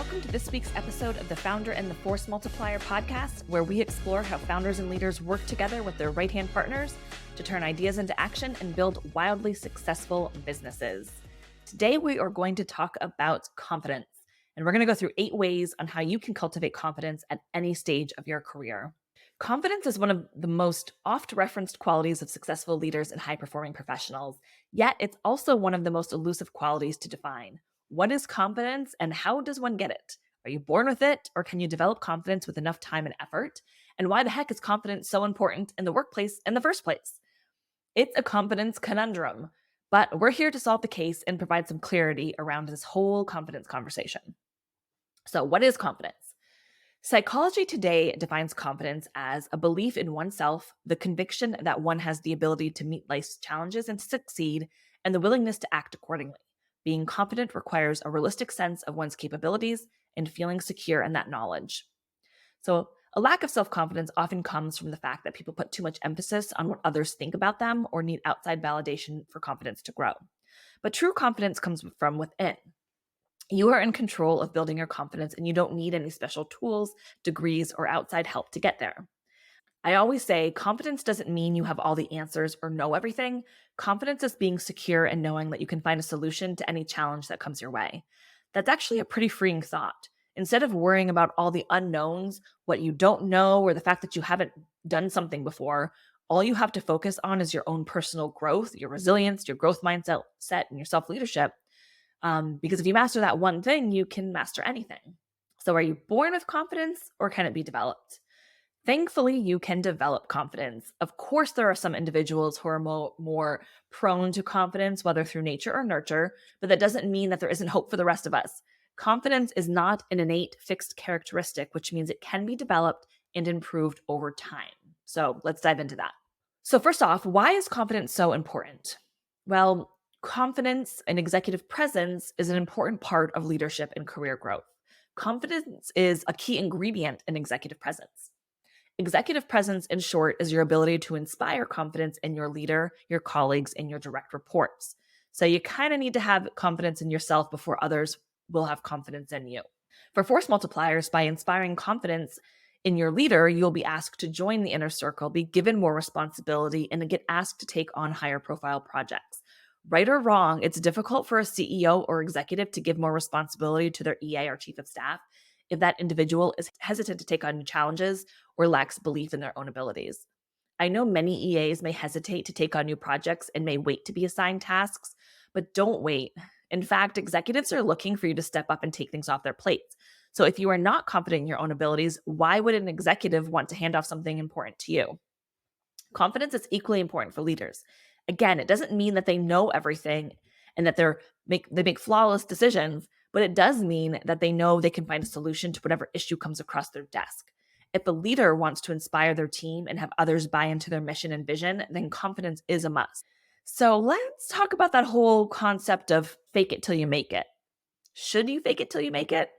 welcome to this week's episode of the Founder and the Force Multiplier podcast, where we explore how founders and leaders work together with their right-hand partners to turn ideas into action and build wildly successful businesses. Today, we are going to talk about confidence, and we're going to go through 8 ways on how you can cultivate confidence at any stage of your career. Confidence is one of the most oft-referenced qualities of successful leaders and high-performing professionals, yet it's also one of the most elusive qualities to define. What is confidence and how does one get it? Are you born with it, or can you develop confidence with enough time and effort? And why the heck is confidence so important in the workplace in the first place? It's a confidence conundrum, but we're here to solve the case and provide some clarity around this whole confidence conversation. So, what is confidence? Psychology today defines confidence as a belief in oneself, the conviction that one has the ability to meet life's challenges and to succeed, and the willingness to act accordingly. Being confident requires a realistic sense of one's capabilities and feeling secure in that knowledge. So, a lack of self-confidence often comes from the fact that people put too much emphasis on what others think about them or need outside validation for confidence to grow. But true confidence comes from within. You are in control of building your confidence, and you don't need any special tools, degrees, or outside help to get there. I always say confidence doesn't mean you have all the answers or know everything. Confidence is being secure and knowing that you can find a solution to any challenge that comes your way. That's actually a pretty freeing thought. Instead of worrying about all the unknowns, what you don't know, or the fact that you haven't done something before, all you have to focus on is your own personal growth, your resilience, your growth mindset, and your self-leadership. Because if you master that one thing, you can master anything. So are you born with confidence, or can it be developed? Thankfully, you can develop confidence. Of course, there are some individuals who are more prone to confidence, whether through nature or nurture, but that doesn't mean that there isn't hope for the rest of us. Confidence is not an innate fixed characteristic, which means it can be developed and improved over time. So let's dive into that. So first off, why is confidence so important? Well, confidence and executive presence is an important part of leadership and career growth. Confidence is a key ingredient in executive presence. Executive presence, in short, is your ability to inspire confidence in your leader, your colleagues, and your direct reports. So you kind of need to have confidence in yourself before others will have confidence in you. For force multipliers, by inspiring confidence in your leader, you'll be asked to join the inner circle, be given more responsibility, and get asked to take on higher profile projects. Right or wrong, it's difficult for a CEO or executive to give more responsibility to their EA or chief of staff if that individual is hesitant to take on new challenges or lacks belief in their own abilities. I know many EAs may hesitate to take on new projects and may wait to be assigned tasks, but don't wait. In fact, executives are looking for you to step up and take things off their plates. So if you are not confident in your own abilities, why would an executive want to hand off something important to you? Confidence is equally important for leaders. Again, it doesn't mean that they know everything and that they make flawless decisions, but it does mean that they know they can find a solution to whatever issue comes across their desk. If a leader wants to inspire their team and have others buy into their mission and vision, then confidence is a must. So let's talk about that whole concept of fake it till you make it. Should you fake it till you make it?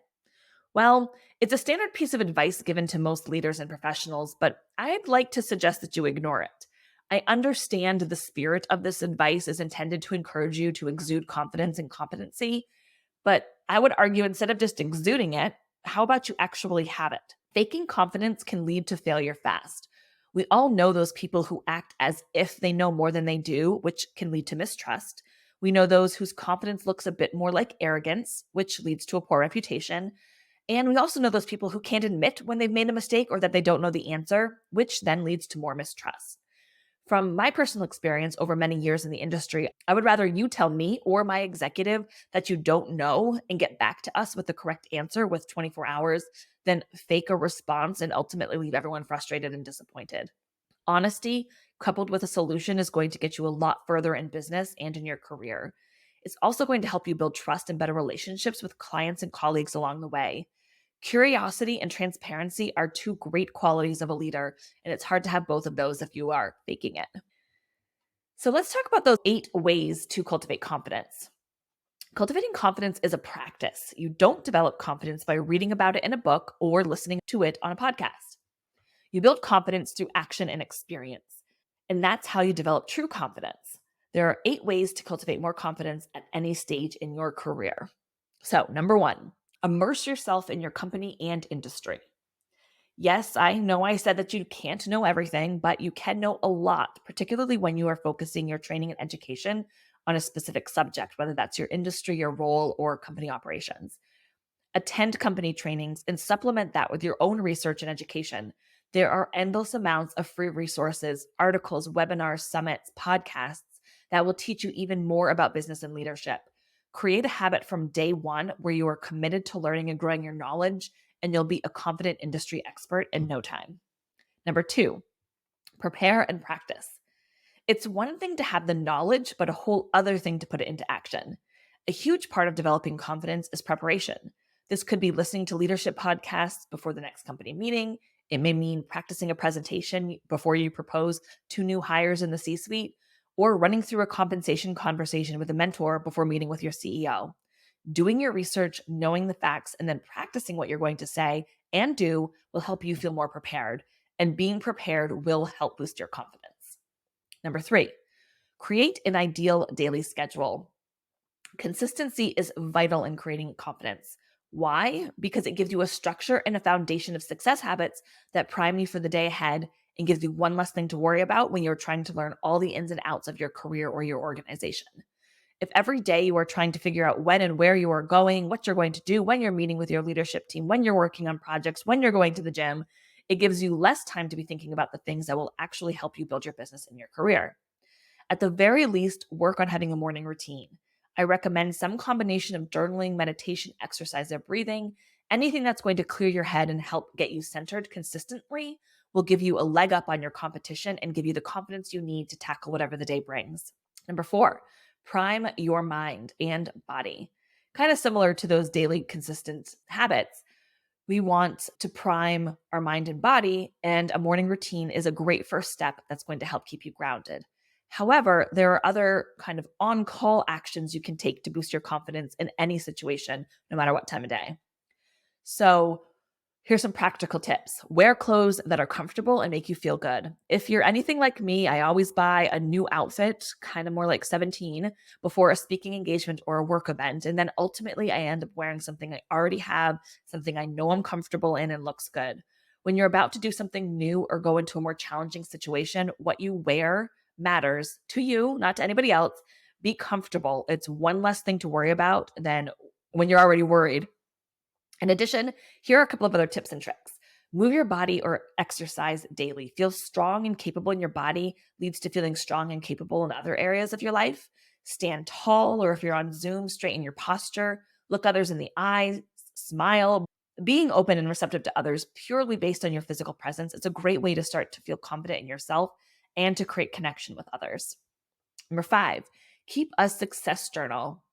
Well, it's a standard piece of advice given to most leaders and professionals, but I'd like to suggest that you ignore it. I understand the spirit of this advice is intended to encourage you to exude confidence and competency, but I would argue instead of just exuding it, how about you actually have it? Faking confidence can lead to failure fast. We all know those people who act as if they know more than they do, which can lead to mistrust. We know those whose confidence looks a bit more like arrogance, which leads to a poor reputation. And we also know those people who can't admit when they've made a mistake or that they don't know the answer, which then leads to more mistrust. From my personal experience over many years in the industry, I would rather you tell me or my executive that you don't know and get back to us with the correct answer with 24 hours than fake a response and ultimately leave everyone frustrated and disappointed. Honesty, coupled with a solution, is going to get you a lot further in business and in your career. It's also going to help you build trust and better relationships with clients and colleagues along the way. Curiosity and transparency are 2 great qualities of a leader, and it's hard to have both of those if you are faking it. So let's talk about those 8 ways to cultivate confidence. Cultivating confidence is a practice. You don't develop confidence by reading about it in a book or listening to it on a podcast. You build confidence through action and experience, and that's how you develop true confidence. There are 8 ways to cultivate more confidence at any stage in your career. So, number 1, Immerse yourself in your company and industry. Yes, I know I said that you can't know everything, but you can know a lot, particularly when you are focusing your training and education on a specific subject, whether that's your industry, your role, or company operations. Attend company trainings and supplement that with your own research and education. There are endless amounts of free resources, articles, webinars, summits, podcasts that will teach you even more about business and leadership. Create a habit from day one where you are committed to learning and growing your knowledge, and you'll be a confident industry expert in no time. Number 2, prepare and practice. It's one thing to have the knowledge, but a whole other thing to put it into action. A huge part of developing confidence is preparation. This could be listening to leadership podcasts before the next company meeting. It may mean practicing a presentation before you propose to new hires in the C-suite, or running through a compensation conversation with a mentor before meeting with your CEO. Doing your research, knowing the facts, and then practicing what you're going to say and do will help you feel more prepared. And being prepared will help boost your confidence. Number 3, create an ideal daily schedule. Consistency is vital in creating confidence. Why? Because it gives you a structure and a foundation of success habits that prime you for the day ahead and gives you one less thing to worry about when you're trying to learn all the ins and outs of your career or your organization. If every day you are trying to figure out when and where you are going, what you're going to do, when you're meeting with your leadership team, when you're working on projects, when you're going to the gym, it gives you less time to be thinking about the things that will actually help you build your business and your career. At the very least, work on having a morning routine. I recommend some combination of journaling, meditation, exercise, or breathing. Anything that's going to clear your head and help get you centered consistently will give you a leg up on your competition and give you the confidence you need to tackle whatever the day brings. Number 4, prime your mind and body. Kind of similar to those daily consistent habits. We want to prime our mind and body, and a morning routine is a great first step that's going to help keep you grounded. However, there are other kind of on-call actions you can take to boost your confidence in any situation, no matter what time of day. So here's some practical tips. Wear clothes that are comfortable and make you feel good. If you're anything like me, I always buy a new outfit, kind of more like 17, before a speaking engagement or a work event. And then ultimately, I end up wearing something I already have, something I know I'm comfortable in and looks good. When you're about to do something new or go into a more challenging situation, what you wear matters to you, not to anybody else. Be comfortable. It's one less thing to worry about than when you're already worried. In addition, here are a couple of other tips and tricks. Move your body or exercise daily. Feel strong and capable in your body leads to feeling strong and capable in other areas of your life. Stand tall, or if you're on Zoom, straighten your posture. Look others in the eyes, smile. Being open and receptive to others purely based on your physical presence is a great way to start to feel confident in yourself and to create connection with others. Number 5, keep a success journal.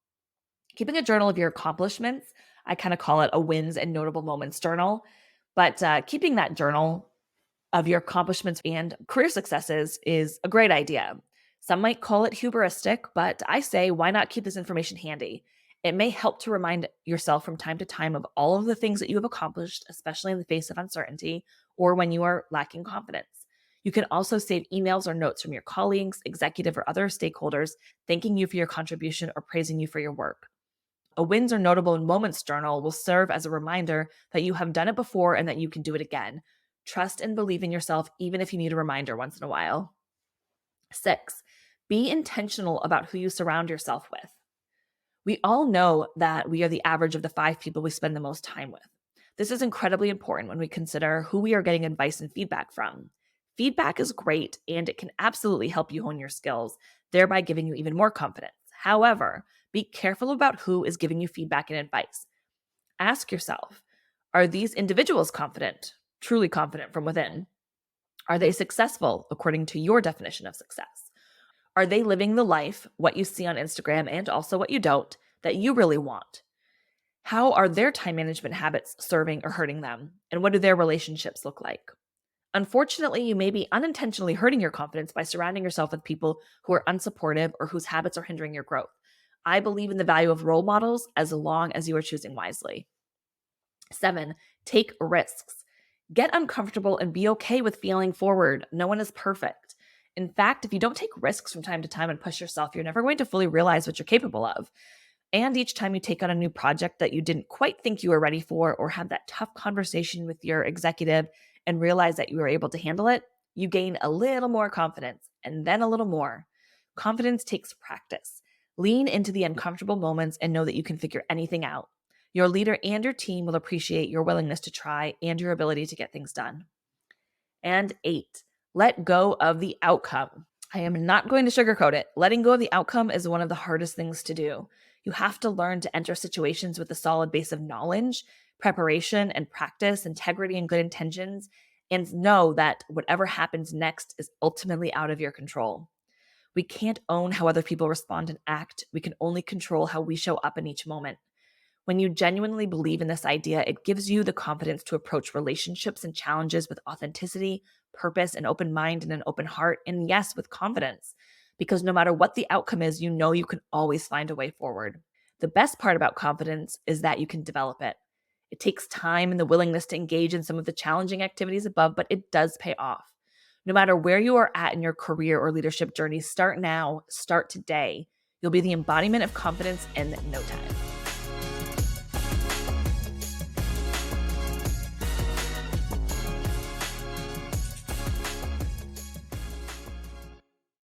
Keeping a journal of your accomplishments, I kind of call it a wins and notable moments journal, but keeping that journal of your accomplishments and career successes is a great idea. Some might call it hubristic, but I say, why not keep this information handy? It may help to remind yourself from time to time of all of the things that you have accomplished, especially in the face of uncertainty or when you are lacking confidence. You can also save emails or notes from your colleagues, executive, or other stakeholders thanking you for your contribution or praising you for your work. A wins or notable moments journal will serve as a reminder that you have done it before and that you can do it again. Trust and believe in yourself, even if you need a reminder once in a while. 6, be intentional about who you surround yourself with. We all know that we are the average of the 5 people we spend the most time with. This is incredibly important when we consider who we are getting advice and feedback from. Feedback is great, and it can absolutely help you hone your skills, thereby giving you even more confidence. However, be careful about who is giving you feedback and advice. Ask yourself, are these individuals confident, truly confident from within? Are they successful according to your definition of success? Are they living the life, what you see on Instagram and also what you don't, that you really want? How are their time management habits serving or hurting them? And what do their relationships look like? Unfortunately, you may be unintentionally hurting your confidence by surrounding yourself with people who are unsupportive or whose habits are hindering your growth. I believe in the value of role models as long as you are choosing wisely. 7, take risks. Get uncomfortable and be okay with feeling forward. No one is perfect. In fact, if you don't take risks from time to time and push yourself, you're never going to fully realize what you're capable of. And each time you take on a new project that you didn't quite think you were ready for, or have that tough conversation with your executive and realize that you were able to handle it, you gain a little more confidence and then a little more. Confidence takes practice. Lean into the uncomfortable moments and know that you can figure anything out. Your leader and your team will appreciate your willingness to try and your ability to get things done. And 8, let go of the outcome. I am not going to sugarcoat it. Letting go of the outcome is one of the hardest things to do. You have to learn to enter situations with a solid base of knowledge, preparation and practice, integrity and good intentions, and know that whatever happens next is ultimately out of your control. We can't own how other people respond and act. We can only control how we show up in each moment. When you genuinely believe in this idea, it gives you the confidence to approach relationships and challenges with authenticity, purpose, an open mind, and an open heart, and yes, with confidence. Because no matter what the outcome is, you know you can always find a way forward. The best part about confidence is that you can develop it. It takes time and the willingness to engage in some of the challenging activities above, but it does pay off. No matter where you are at in your career or leadership journey, start now, start today. You'll be the embodiment of confidence in no time.